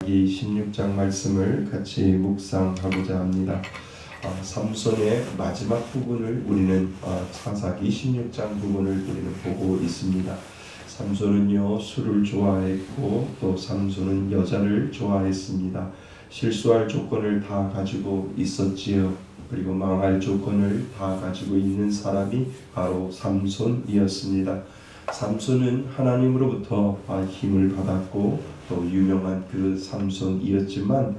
이 16장 말씀을 같이 묵상하고자 합니다. 삼손의 마지막 부분을 우리는 사사기 16장 부분을 우리는 보고 있습니다. 삼손은요 술을 좋아했고 또 삼손은 여자를 좋아했습니다. 실수할 조건을 다 가지고 있었지요. 그리고 망할 조건을 다 가지고 있는 사람이 바로 삼손이었습니다. 삼손은 하나님으로부터 힘을 받았고 또 유명한 그 삼손이었지만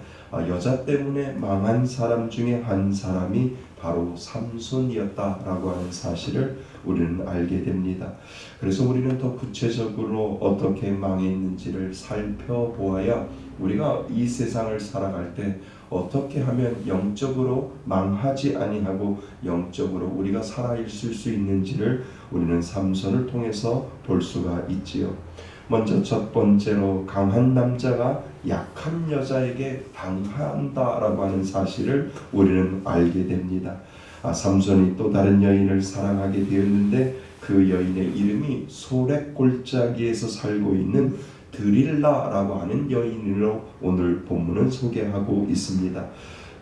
여자 때문에 망한 사람 중에 한 사람이 바로 삼손이었다라고 하는 사실을 우리는 알게 됩니다. 그래서 우리는 더 구체적으로 어떻게 망했는지를 살펴보아야 우리가 이 세상을 살아갈 때 어떻게 하면 영적으로 망하지 아니하고 영적으로 우리가 살아있을 수 있는지를 우리는 삼손을 통해서 볼 수가 있지요. 먼저 첫 번째로 강한 남자가 약한 여자에게 당한다라고 하는 사실을 우리는 알게 됩니다. 삼손이 또 다른 여인을 사랑하게 되었는데 그 여인의 이름이 소렉 골짜기에서 살고 있는 드릴라라고 하는 여인으로 오늘 본문은 소개하고 있습니다.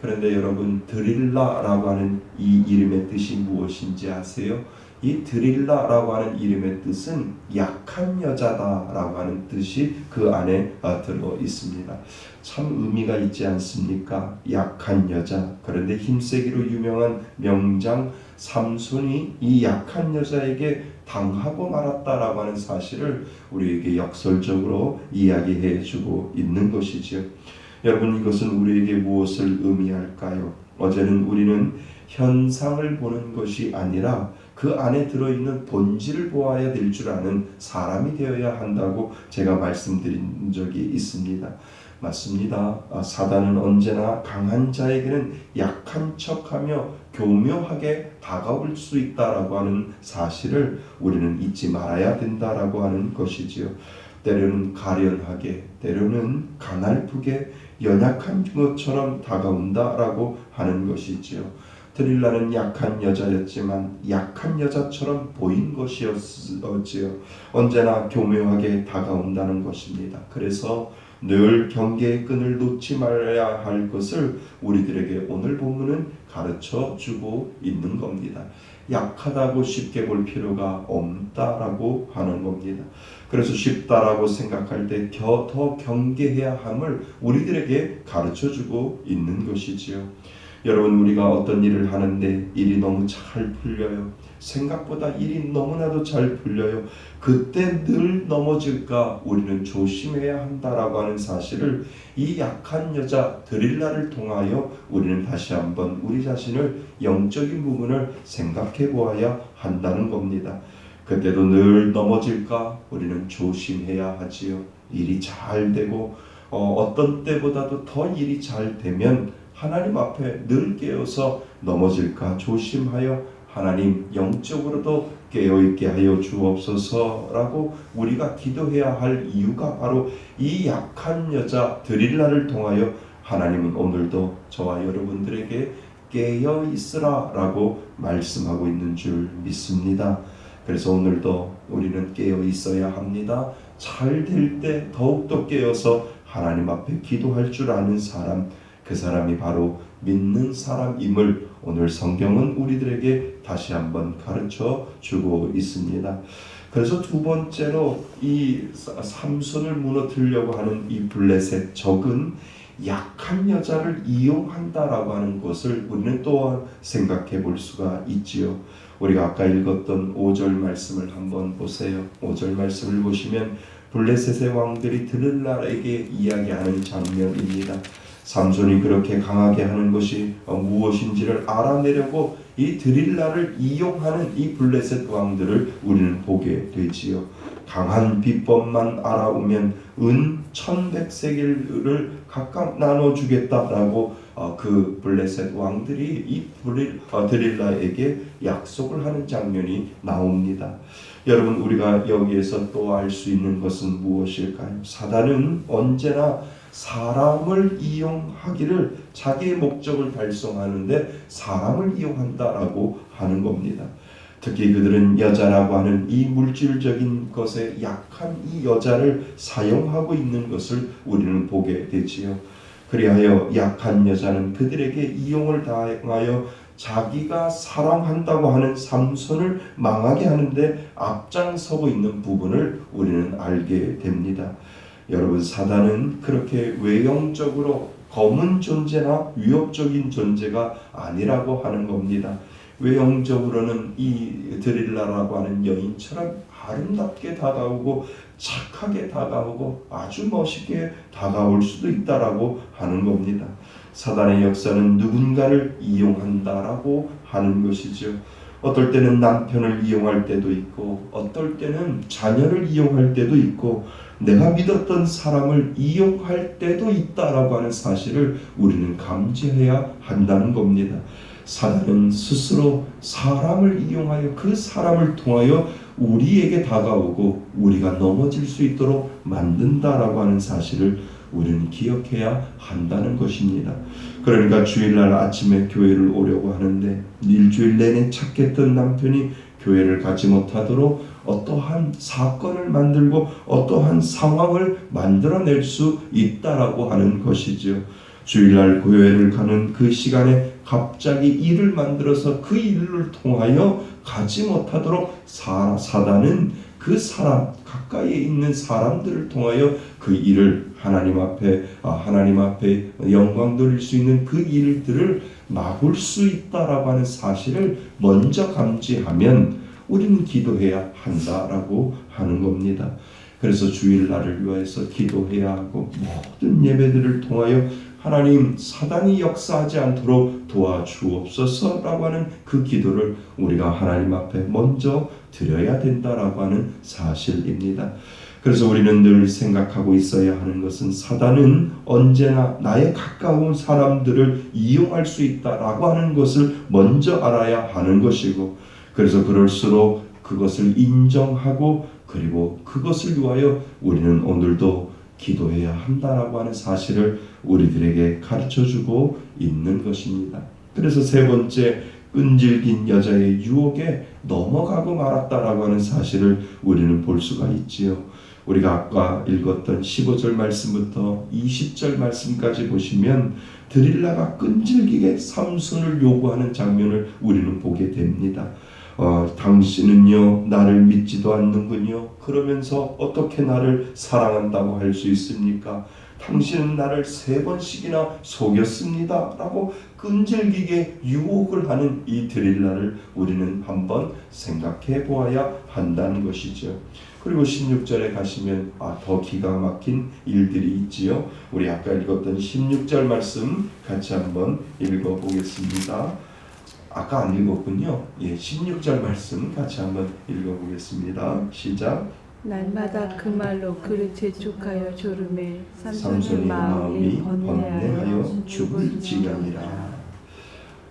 그런데 여러분, 드릴라라고 하는 이 이름의 뜻이 무엇인지 아세요? 이 드릴라라고 하는 이름의 뜻은 약한 여자다라고 하는 뜻이 그 안에 들어 있습니다. 참 의미가 있지 않습니까? 약한 여자. 그런데 힘세기로 유명한 명장 삼손이 이 약한 여자에게 당하고 말았다라고 하는 사실을 우리에게 역설적으로 이야기해 주고 있는 것이지요. 여러분, 이것은 우리에게 무엇을 의미할까요? 어제는 우리는 현상을 보는 것이 아니라 그 안에 들어있는 본질을 보아야 될 줄 아는 사람이 되어야 한다고 제가 말씀드린 적이 있습니다. 맞습니다. 사단은 언제나 강한 자에게는 약한 척하며 교묘하게 다가올 수 있다라고 하는 사실을 우리는 잊지 말아야 된다라고 하는 것이지요. 때로는 가련하게, 때로는 가날프게 연약한 것처럼 다가온다라고 하는 것이지요. 드릴라는 약한 여자였지만 약한 여자처럼 보인 것이었지요. 언제나 교묘하게 다가온다는 것입니다. 그래서 늘 경계의 끈을 놓지 말아야 할 것을 우리들에게 오늘 본문은 가르쳐 주고 있는 겁니다. 약하다고 쉽게 볼 필요가 없다라고 하는 겁니다. 그래서 쉽다라고 생각할 때 더 경계해야 함을 우리들에게 가르쳐 주고 있는 것이지요. 여러분, 우리가 어떤 일을 하는데 일이 너무 잘 풀려요. 생각보다 일이 너무나도 잘 풀려요. 그때 늘 넘어질까 우리는 조심해야 한다라고 하는 사실을 이 약한 여자 드릴라를 통하여 우리는 다시 한번 우리 자신을 영적인 부분을 생각해 보아야 한다는 겁니다. 그때도 늘 넘어질까 우리는 조심해야 하지요. 일이 잘 되고 어떤 때보다도 더 일이 잘 되면 하나님 앞에 늘 깨어서 넘어질까 조심하여 하나님 영적으로도 깨어있게 하여 주옵소서라고 우리가 기도해야 할 이유가 바로 이 약한 여자 드릴라를 통하여 하나님은 오늘도 저와 여러분들에게 깨어있으라 라고 말씀하고 있는 줄 믿습니다. 그래서 오늘도 우리는 깨어있어야 합니다. 잘 될 때 더욱더 깨어서 하나님 앞에 기도할 줄 아는 사람, 그 사람이 바로 믿는 사람임을 오늘 성경은 우리들에게 다시 한번 가르쳐 주고 있습니다. 그래서 두 번째로 이 삼손을 무너뜨리려고 하는 이 블레셋 적은 약한 여자를 이용한다라고 하는 것을 우리는 또한 생각해 볼 수가 있지요. 우리가 아까 읽었던 5절 말씀을 한번 보세요. 5절 말씀을 보시면 블레셋의 왕들이 드릴라에게 이야기하는 장면입니다. 삼손이 그렇게 강하게 하는 것이 무엇인지를 알아내려고 이 드릴라를 이용하는 이 블레셋 왕들을 우리는 보게 되지요. 강한 비법만 알아오면 은 1100세겔을 각각 나눠주겠다라고 그 블레셋 왕들이 이 드릴라에게 약속을 하는 장면이 나옵니다. 여러분, 우리가 여기에서 또 알 수 있는 것은 무엇일까요? 사단은 언제나 사람을 이용하기를 자기의 목적을 달성하는데 사람을 이용한다라고 하는 겁니다. 특히 그들은 여자라고 하는 이 물질적인 것에 약한 이 여자를 사용하고 있는 것을 우리는 보게 되지요. 그리하여 약한 여자는 그들에게 이용을 당하여 자기가 사랑한다고 하는 삼손을 망하게 하는데 앞장서고 있는 부분을 우리는 알게 됩니다. 여러분, 사단은 그렇게 외형적으로 검은 존재나 위협적인 존재가 아니라고 하는 겁니다. 외형적으로는 이 드릴라라고 하는 여인처럼 아름답게 다가오고 착하게 다가오고 아주 멋있게 다가올 수도 있다라고 하는 겁니다. 사단의 역사는 누군가를 이용한다라고 하는 것이죠. 어떨 때는 남편을 이용할 때도 있고 어떨 때는 자녀를 이용할 때도 있고 내가 믿었던 사람을 이용할 때도 있다라고 하는 사실을 우리는 감지해야 한다는 겁니다. 사단은 스스로 사람을 이용하여 그 사람을 통하여 우리에게 다가오고 우리가 넘어질 수 있도록 만든다라고 하는 사실을 우리는 기억해야 한다는 것입니다. 그러니까 주일날 아침에 교회를 오려고 하는데 일주일 내내 착했던 남편이 교회를 가지 못하도록 어떠한 사건을 만들고 어떠한 상황을 만들어낼 수 있다라고 하는 것이죠. 주일날 교회를 가는 그 시간에 갑자기 일을 만들어서 그 일을 통하여 가지 못하도록 사단은 그 사람 가까이에 있는 사람들을 통하여 그 일을 하나님 앞에 영광 돌릴 수 있는 그 일들을 막을 수 있다라고 하는 사실을 먼저 감지하면 우리는 기도해야 한다라고 하는 겁니다. 그래서 주일날을 위해서 기도해야 하고 모든 예배들을 통하여 하나님, 사단이 역사하지 않도록 도와주옵소서라고 하는 그 기도를 우리가 하나님 앞에 먼저 드려야 된다라고 하는 사실입니다. 그래서 우리는 늘 생각하고 있어야 하는 것은 사단은 언제나 나의 가까운 사람들을 이용할 수 있다라고 하는 것을 먼저 알아야 하는 것이고, 그래서 그럴수록 그것을 인정하고 그리고 그것을 위하여 우리는 오늘도 기도해야 한다라고 하는 사실을 우리들에게 가르쳐주고 있는 것입니다. 그래서 세 번째, 끈질긴 여자의 유혹에 넘어가고 말았다라고 하는 사실을 우리는 볼 수가 있지요. 우리가 아까 읽었던 15절 말씀부터 20절 말씀까지 보시면 드릴라가 끈질기게 삼손을 요구하는 장면을 우리는 보게 됩니다. 당신은요 나를 믿지도 않는군요. 그러면서 어떻게 나를 사랑한다고 할 수 있습니까? 당신은 나를 3번씩이나 속였습니다 라고 끈질기게 유혹을 하는 이 드릴라를 우리는 한번 생각해 보아야 한다는 것이죠. 그리고 16절에 가시면 더 기가 막힌 일들이 있지요. 우리 아까 읽었던 16절 말씀 같이 한번 읽어보겠습니다. 아까 안 읽었군요. 16절 말씀 같이 한번 읽어보겠습니다. 시작. 날마다 그 말로 그를 재촉하여 졸음에 삼손의 마음이 번뇌하여 죽을 지경이라.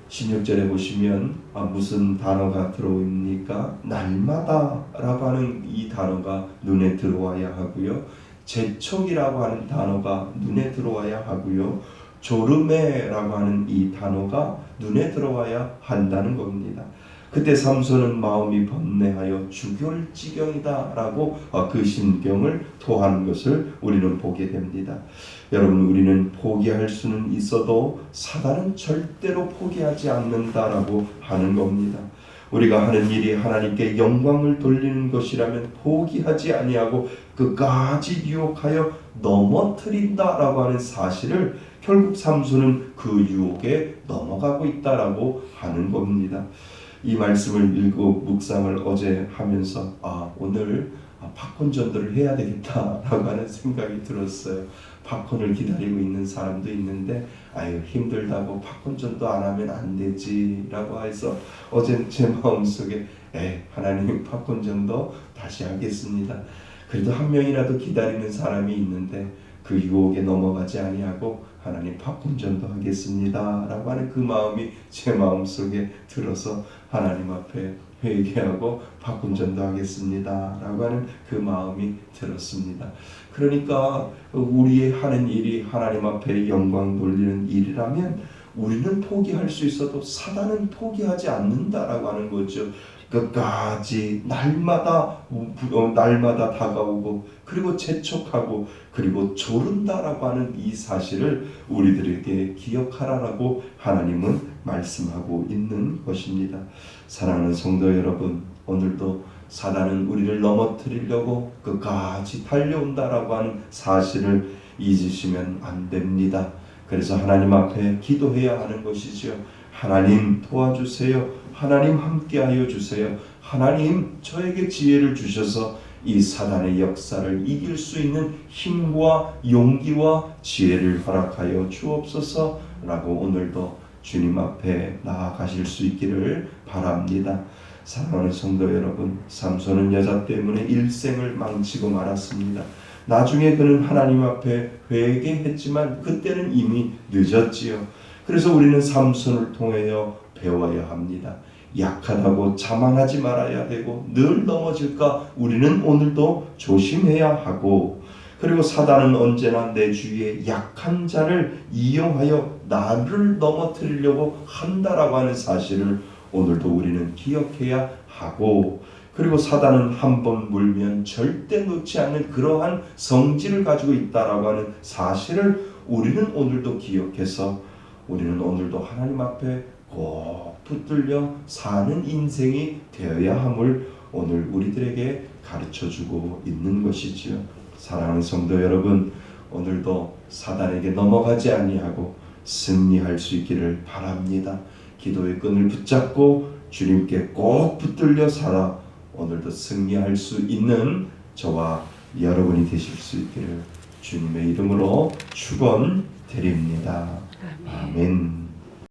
16절에 보시면 무슨 단어가 들어옵니까? 날마다 라고 하는 이 단어가 눈에 들어와야 하고요. 재촉이라고 하는 단어가 눈에 들어와야 하고요. 졸음에라고 하는 이 단어가 눈에 들어와야 한다는 겁니다. 그때 삼손은 마음이 번뇌하여 죽을 지경이다 라고 그 심경을 토하는 것을 우리는 보게 됩니다. 여러분, 우리는 포기할 수는 있어도 사단은 절대로 포기하지 않는다라고 하는 겁니다. 우리가 하는 일이 하나님께 영광을 돌리는 것이라면 포기하지 아니하고 끝까지 유혹하여 넘어뜨린다라고 하는 사실을 결국 삼손은 그 유혹에 넘어가고 있다라고 하는 겁니다. 이 말씀을 읽고 묵상을 어제 하면서 오늘 팝콘 전도를 해야 되겠다라고 하는 생각이 들었어요. 팝콘을 기다리고 있는 사람도 있는데 힘들다고 팝콘 전도 안 하면 안 되지 라고 해서 어제 제 마음속에 하나님 팝콘 전도 다시 하겠습니다. 그래도 한 명이라도 기다리는 사람이 있는데 그 유혹에 넘어가지 아니하고 하나님 팝콘 전도 하겠습니다 라고 하는 그 마음이 제 마음속에 들어서 하나님 앞에 회개하고 팝콘 전도 하겠습니다 라고 하는 그 마음이 들었습니다. 그러니까 우리의 하는 일이 하나님 앞에 영광 돌리는 일이라면 우리는 포기할 수 있어도 사단은 포기하지 않는다라고 하는 거죠. 끝까지 날마다 다가오고 그리고 재촉하고 그리고 조른다라고 하는 이 사실을 우리들에게 기억하라라고 하나님은 말씀하고 있는 것입니다. 사랑하는 성도 여러분, 오늘도 사단은 우리를 넘어뜨리려고 끝까지 달려온다라고 하는 사실을 잊으시면 안 됩니다. 그래서 하나님 앞에 기도해야 하는 것이죠. 하나님 도와주세요. 하나님 함께하여 주세요. 하나님 저에게 지혜를 주셔서 이 사단의 역사를 이길 수 있는 힘과 용기와 지혜를 허락하여 주옵소서라고 오늘도 주님 앞에 나아가실 수 있기를 바랍니다. 사랑하는 성도 여러분, 삼손은 여자 때문에 일생을 망치고 말았습니다. 나중에 그는 하나님 앞에 회개했지만 그때는 이미 늦었지요. 그래서 우리는 삼손을 통하여 배워야 합니다. 약하다고 자만하지 말아야 되고 늘 넘어질까 우리는 오늘도 조심해야 하고, 그리고 사단은 언제나 내 주위에 약한 자를 이용하여 나를 넘어뜨리려고 한다라고 하는 사실을 오늘도 우리는 기억해야 하고, 그리고 사단은 한 번 물면 절대 놓지 않는 그러한 성질을 가지고 있다라고 하는 사실을 우리는 오늘도 기억해서 우리는 오늘도 하나님 앞에 꼭 붙들려 사는 인생이 되어야 함을 오늘 우리들에게 가르쳐주고 있는 것이지요. 사랑하는 성도 여러분, 오늘도 사단에게 넘어가지 아니하고 승리할 수 있기를 바랍니다. 기도의 끈을 붙잡고 주님께 꼭 붙들려 살아 오늘도 승리할 수 있는 저와 여러분이 되실 수 있기를 주님의 이름으로 축원드립니다. 아멘.